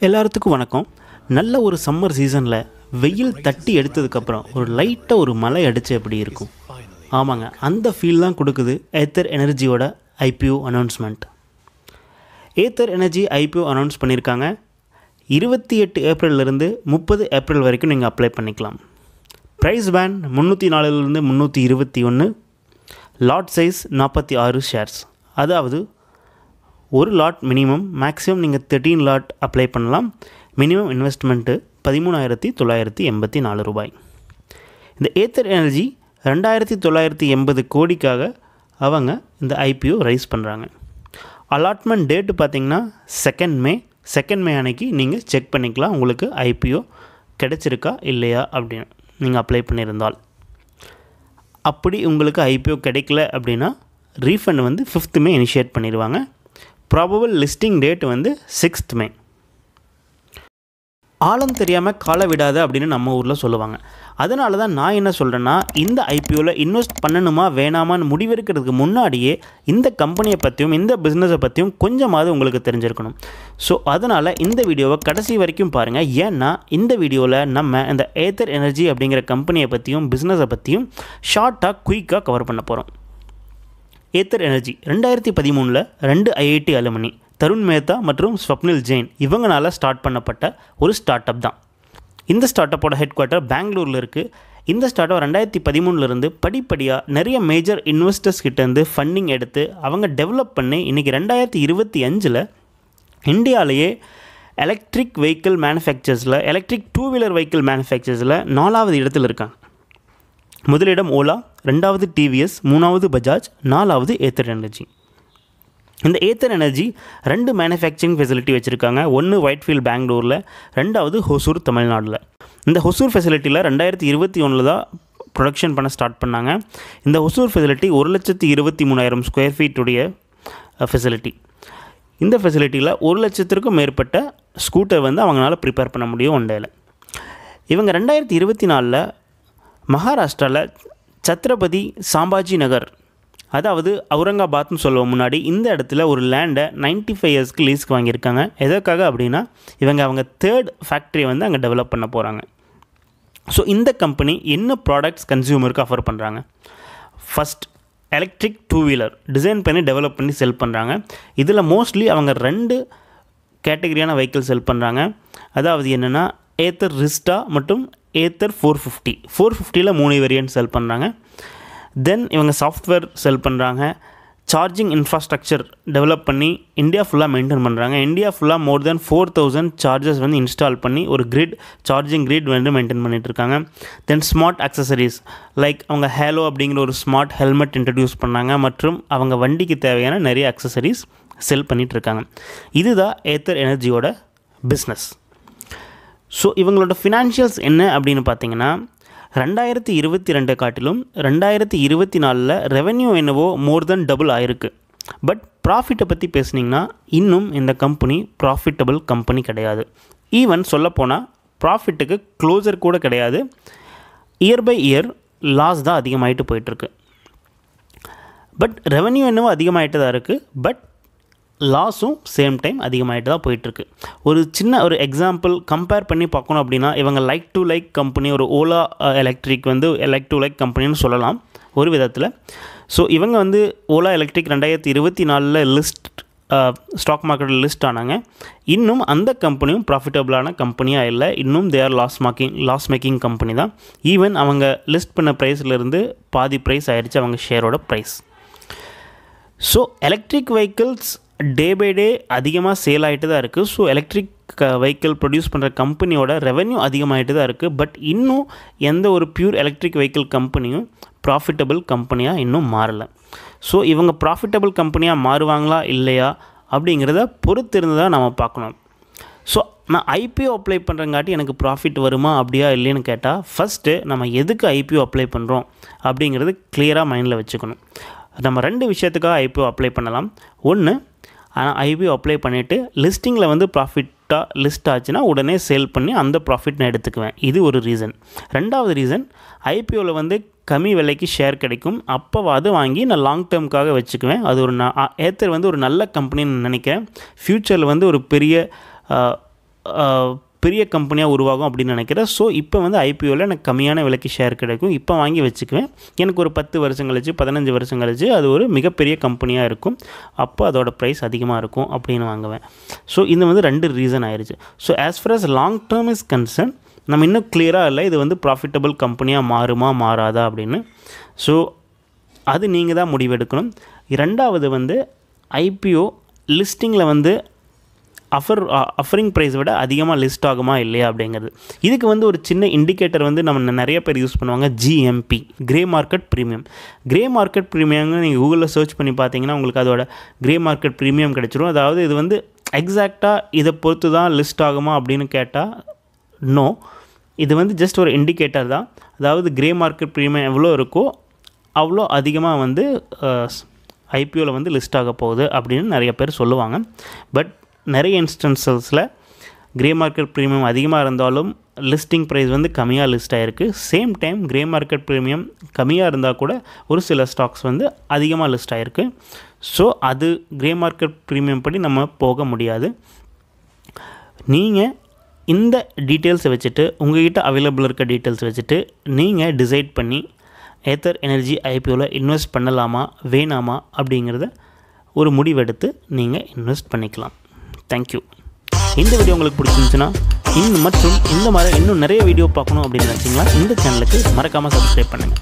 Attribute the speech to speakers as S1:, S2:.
S1: எல்லாத்துக்கும் வணக்கம். நல்ல ஒரு சம்மர் சீசனில் வெயில் தட்டி எடுத்ததுக்கப்புறம் ஒரு லைட்டாக ஒரு மழை அடித்து எப்படி இருக்கும்? ஆமாங்க, அந்த ஃபீல் தான் கொடுக்குது ஏத்தர் எனர்ஜியோட IPO announcement. Ather energy IPO announce பண்ணியிருக்காங்க. 28 ஏப்ரல்லேருந்து 30 ஏப்ரல் வரைக்கும் நீங்கள் அப்ளை பண்ணிக்கலாம். ப்ரைஸ் பேண்ட் 304லேருந்து 321. Lot size 46 shares. அதாவது ஒரு லாட் மினிமம், மேக்ஸிமம் நீங்கள் 13 லாட் அப்ளை பண்ணலாம். மினிமம் இன்வெஸ்ட்மெண்ட்டு 13,984 ரூபாய். இந்த ஏத்தர் எனர்ஜி 2,980 கோடிக்காக அவங்க இந்த ஐபிஓ ரைஸ் பண்ணுறாங்க. அலாட்மெண்ட் டேட்டு பார்த்திங்கன்னா 2 மே. 2 மே அன்னைக்கு நீங்கள் செக் பண்ணிக்கலாம் உங்களுக்கு ஐபிஓ கிடச்சிருக்கா இல்லையா அப்படின்னு நீங்கள் அப்ளை பண்ணியிருந்தால். அப்படி உங்களுக்கு ஐபிஓ கிடைக்கல அப்படின்னா ரீஃபண்ட் வந்து 5th மே இனிஷியேட் பண்ணிடுவாங்க. ப்ராபபிள் லிஸ்டிங் டேட் வந்து 6th மே. ஆழம் தெரியாமல் காலை விடாத அப்படின்னு நம்ம ஊரில் சொல்லுவாங்க. அதனால தான் நான் என்ன சொல்கிறேன்னா, இந்த ஐபிஓவில் இன்வெஸ்ட் பண்ணணுமா வேணாமான்னு முடிவெடுக்கிறதுக்கு முன்னாடியே இந்த கம்பெனியை பற்றியும் இந்த பிஸ்னஸை பற்றியும் கொஞ்சமாவது உங்களுக்கு தெரிஞ்சிருக்கணும். ஸோ அதனால் இந்த வீடியோவை கடைசி வரைக்கும் பாருங்கள். ஏன்னா இந்த வீடியோவில் நம்ம இந்த ஏத்தர் எனர்ஜி அப்படிங்கிற கம்பெனியை பற்றியும் பிஸ்னஸை பற்றியும் ஷார்ட்டாக குயிக்காக கவர் பண்ண போகிறோம். ஏத்தர் எனர்ஜி 2013 2 ஐஐடி அலுமினி தருண் மேத்தா மற்றும் ஸ்வப்னில் ஜெயின் இவங்களால் ஸ்டார்ட் பண்ணப்பட்ட ஒரு ஸ்டார்ட் அப் தான். இந்த ஸ்டார்ட் அப்போட ஹெட் குவார்ட்டர் பெங்களூரில் இருக்குது. இந்த ஸ்டார்ட் அப் 2013 படிப்படியாக நிறைய மேஜர் இன்வெஸ்டர்ஸ் கிட்டேருந்து ஃபண்டிங் எடுத்து அவங்க டெவலப் பண்ணி இன்றைக்கி 2025 இந்தியாவிலேயே எலக்ட்ரிக் வெஹிக்கிள் மேனுஃபேக்சர்ஸில், எலக்ட்ரிக் 2 வீலர் வெஹிக்கிள் மேனுஃபேக்சர்ஸில் 4வது இடத்தில் இருக்காங்க. முதலிடம் ஓலா, 2வது டிவிஎஸ், 3வது பஜாஜ், 4வது ஏத்தர் எனர்ஜி. இந்த ஏத்தர் எனர்ஜி 2 மேனுஃபேக்சரிங் ஃபெசிலிட்டி வச்சுருக்காங்க. ஒன்று ஒயிட்ஃபீல்ட் பெங்களூரில், 2வது ஹொசூர் தமிழ்நாட்டில். இந்த ஹொசூர் ஃபெசிலிட்டியில் 2021 தான் ப்ரொடக்ஷன் பண்ண ஸ்டார்ட் பண்ணாங்க. இந்த ஹொசூர் ஃபெசிலிட்டி 1,23,000 ஸ்கொயர் ஃபீட்டுடைய ஃபெசிலிட்டி. இந்த ஃபெசிலிட்டியில் 1,00,000க்கும் மேற்பட்ட ஸ்கூட்டர் வந்து அவங்களால ப்ரிப்பேர் பண்ண முடியும் ஒன் டேல. இவங்க 2024 மகாராஷ்டிராவில் சத்ரபதி சாம்பாஜி நகர், அதாவது அவுரங்காபாத்னு சொல்லுவோம் முன்னாடி, இந்த இடத்துல ஒரு லேண்டை 95 இயர்ஸ்க்கு லீஸ்க்கு வாங்கியிருக்காங்க. எதற்காக அப்படின்னா அவங்க 3rd ஃபேக்ட்ரியை வந்து அங்கே டெவலப் பண்ண போகிறாங்க. ஸோ இந்த கம்பெனி என்ன ப்ராடக்ட்ஸ் கன்சியூமருக்கு ஆஃபர் பண்ணுறாங்க? ஃபஸ்ட், எலக்ட்ரிக் 2 வீலர் டிசைன் பண்ணி டெவலப் பண்ணி செல் பண்ணுறாங்க. இதில் மோஸ்ட்லி அவங்க 2 கேட்டகரியான வெஹிக்கிள் செல் பண்ணுறாங்க. அதாவது என்னென்னா ஏத்தர் ரிஸ்டா மற்றும் ஏத்தர் 450. 450ல் 3 வேரியன்ட் செல் பண்ணுறாங்க. தென் இவங்க சாஃப்ட்வேர் செல் பண்ணுறாங்க. சார்ஜிங் இன்ஃப்ராஸ்ட்ரக்சர் டெவலப் பண்ணி இந்தியா ஃபுல்லாக மெயின்டைன் பண்ணுறாங்க. இந்தியா ஃபுல்லாக மோர் தென் 4,000 சார்ஜர்ஸ் வந்து இன்ஸ்டால் பண்ணி ஒரு சார்ஜிங் கிரிட் வந்து மெயின்டைன் பண்ணிகிட்ருக்காங்க. தென் ஸ்மார்ட் அக்சசரிஸ் லைக் அவங்க ஹேலோ அப்படிங்கிற ஒரு ஸ்மார்ட் ஹெல்மெட் இன்ட்ரடியூஸ் பண்ணாங்க. மற்றும் அவங்க வண்டிக்கு தேவையான நிறைய அக்சசரிஸ் செல் பண்ணிகிட்ருக்காங்க. இதுதான் ஏத்தர் எனர்ஜியோட பிஸ்னஸ். ஸோ இவங்களோட ஃபினான்ஷியல்ஸ் என்ன அப்படின்னு பார்த்தீங்கன்னா, 2022 காட்டிலும் 2024 ரெவென்யூ என்னவோ மோர் தென் டபுள் ஆயிருக்கு. பட் ப்ராஃபிட்டை பற்றி பேசுனீங்கன்னா இன்னும் இந்த கம்பெனி ப்ராஃபிட்டபிள் கம்பெனி கிடையாது. ஈவன் சொல்லப்போனால் ப்ராஃபிட்டுக்கு க்ளோசர் கூட கிடையாது. இயர் பை இயர் லாஸ் தான் அதிகமாகிட்டு போயிட்டுருக்கு. பட் ரெவென்யூ என்னவோ அதிகமாகிட்டு தான் இருக்குது. பட் லாஸும் சேம் டைம் அதிகமாகிட்டு தான் போயிட்டுருக்கு. ஒரு சின்ன ஒரு எக்ஸாம்பிள் கம்பேர் பண்ணி பார்க்கணும் அப்படின்னா, இவங்க லைக் டு லைக் கம்பெனி, ஒரு ஓலா எலக்ட்ரிக் வந்து லைக் டு லைக் கம்பெனின்னு சொல்லலாம் ஒரு விதத்தில். ஸோ இவங்க வந்து ஓலா எலக்ட்ரிக் 2024 லிஸ்ட் ஸ்டாக் மார்க்கெட்டில் லிஸ்ட் ஆனாங்க. இன்னும் அந்த கம்பெனியும் ப்ராஃபிட்டபிளான கம்பெனியாக இல்லை. இன்னும் they are loss making company தான். ஈவன் அவங்க லிஸ்ட் பண்ண ப்ரைஸ்லேருந்து பாதி ப்ரைஸ் ஆகிடுச்சு அவங்க ஷேரோட price. So electric vehicles day by day அதிகமாக சேல் ஆகிட்டு தான் இருக்குது. ஸோ எலக்ட்ரிக் வெஹிக்கிள் ப்ரொடியூஸ் பண்ணுற கம்பெனியோட ரெவென்யூ அதிகமாகிட்டு தான் இருக்குது. பட் இன்னும் எந்த ஒரு பியூர் எலக்ட்ரிக் வெஹிக்கிள் கம்பெனியும் ப்ராஃபிட்டபிள் கம்பெனியாக இன்னும் மாறலை. ஸோ இவங்க ப்ராஃபிட்டபிள் கம்பெனியாக மாறுவாங்களா இல்லையா அப்படிங்கிறத பொறுத்து இருந்து தான் நம்ம பார்க்கணும். ஸோ நான் ஐபிஓ அப்ளை பண்ணுறங்காட்டி எனக்கு ப்ராஃபிட் வருமா அப்படியா இல்லைன்னு கேட்டால், ஃபஸ்ட்டு நம்ம எதுக்கு ஐபிஓ அப்ளை பண்ணுறோம் அப்படிங்கிறது கிளியராக மைண்டில் வச்சுக்கணும். நம்ம 2 விஷயத்துக்காக ஐபிஓ அப்ளை பண்ணலாம். ஒன்று, ஆனால் ஐபிஓ அப்ளை பண்ணிவிட்டு லிஸ்டிங்கில் வந்து ப்ராஃபிட்டாக லிஸ்ட் ஆச்சுன்னா உடனே சேல் பண்ணி அந்த ப்ராஃபிட் நான் எடுத்துக்குவேன். இது ஒரு ரீசன். 2வது ரீசன், ஐபிஓவில் வந்து கம்மி விலைக்கு ஷேர் கிடைக்கும். அப்போவாது வாங்கி நான் லாங் டேர்முக்காக வச்சுக்குவேன். அது ஒரு ஏத்தர் வந்து ஒரு நல்ல கம்பெனின்னு நினைக்கிறேன். ஃப்யூச்சரில் வந்து ஒரு பெரிய பெரிய கம்பெனியாக உருவாகும் அப்படின்னு நினைக்கிறேன். ஸோ இப்போ வந்து ஐபிஓவில் எனக்கு கம்மியான விலைக்கு ஷேர் கிடைக்கும். இப்போ வாங்கி வச்சுக்குவேன். எனக்கு ஒரு 10 வருஷம் கழிச்சு 15 வருஷம் கழிச்சு அது ஒரு மிகப்பெரிய கம்பெனியாக இருக்கும். அப்போ அதோட ப்ரைஸ் அதிகமாக இருக்கும் அப்படின்னு வாங்குவேன். ஸோ இது வந்து 2 ரீசன் ஆயிடுச்சு. So as for us long term is concern நம்ம இன்னும் கிளியராக இல்லை இது வந்து ப்ராஃபிட்டபிள் கம்பெனியாக மாறுமா மாறாதா அப்படின்னு. ஸோ அது நீங்கள் தான் முடிவெடுக்கணும். 2வது வந்து ஐபிஓ லிஸ்டிங்கில் வந்து அஃபரிங் ப்ரைஸ் விட அதிகமாக லிஸ்ட் ஆகுமா இல்லையா அப்படிங்கிறது. இதுக்கு வந்து ஒரு சின்ன இண்டிகேட்டர் வந்து நம்ம நிறைய பேர் யூஸ் பண்ணுவாங்க. GMP, grey market premium. Grey market ப்ரீமியம்னு நீங்கள் கூகுளில் சர்ச் பண்ணி பார்த்தீங்கன்னா உங்களுக்கு அதோட கிரே மார்க்கெட் ப்ரீமியம் கிடச்சிரும். அதாவது இது வந்து எக்ஸாக்டாக இதை பொறுத்து தான் லிஸ்ட் ஆகுமா அப்படின்னு கேட்டால் நோ, இது வந்து ஜஸ்ட் ஒரு இண்டிகேட்டர் தான். அதாவது கிரே மார்க்கெட் ப்ரீமியம் எவ்வளோ இருக்கோ அவ்வளோ அதிகமாக வந்து ஐபிஓவில் வந்து லிஸ்ட் ஆக போகுது அப்படின்னு நிறைய பேர் சொல்லுவாங்க. பட் நிறைய இன்ஸ்டன்சஸில் கிரே மார்க்கெட் ப்ரீமியம் அதிகமாக இருந்தாலும் லிஸ்டிங் ப்ரைஸ் வந்து கம்மியாக லிஸ்ட் ஆகிருக்கு. Same time grey market premium கம்மியாக இருந்தால் கூட ஒரு சில ஸ்டாக்ஸ் வந்து அதிகமாக லிஸ்ட் ஆகிருக்கு. ஸோ அது கிரே மார்க்கெட் ப்ரீமியம் படி நம்ம போக முடியாது. நீங்கள் இந்த டீட்டெயில்ஸை வச்சுட்டு உங்கள்கிட்ட அவைலபிள் இருக்க டீட்டெயில்ஸ் வச்சுட்டு நீங்கள் டிசைட் பண்ணி ஏத்தர் எனர்ஜி ஐபிஓவில் இன்வெஸ்ட் பண்ணலாமா வேணாமா அப்படிங்கிறத ஒரு முடிவெடுத்து நீங்கள் இன்வெஸ்ட் பண்ணிக்கலாம். தேங்க்யூ. இந்த வீடியோ உங்களுக்கு பிடிச்சிருந்துச்சுன்னா மற்றும் இந்த மாதிரி இன்னும் நிறைய வீடியோ பார்க்கணும் அப்படின்னு நினச்சிங்களா இந்த சேனலுக்கு மறக்காமல் சப்ஸ்கிரைப் பண்ணுங்கள்.